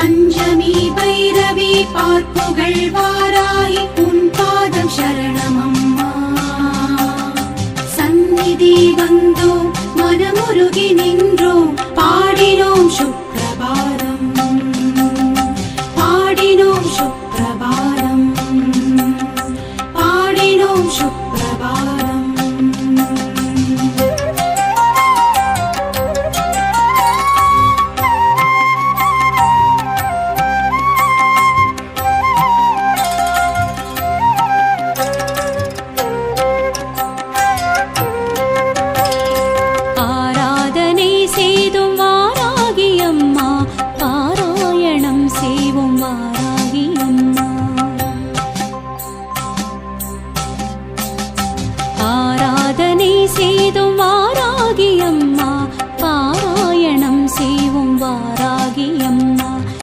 பஞ்சமி பைரவி பார்ப்புகள் வாராய் உன் பாதம் சரணமம்மா சந்நிதி வந்தோம் மனமுருகி நின்றோம் பாடினோம் சுப்ரபாதம் பாடினோம் சுப்ரபாதம் பாடினோம் சுப்ரபாதம் செய்தும் வாராகி அம்மா பாராயணம் செய்வோம்.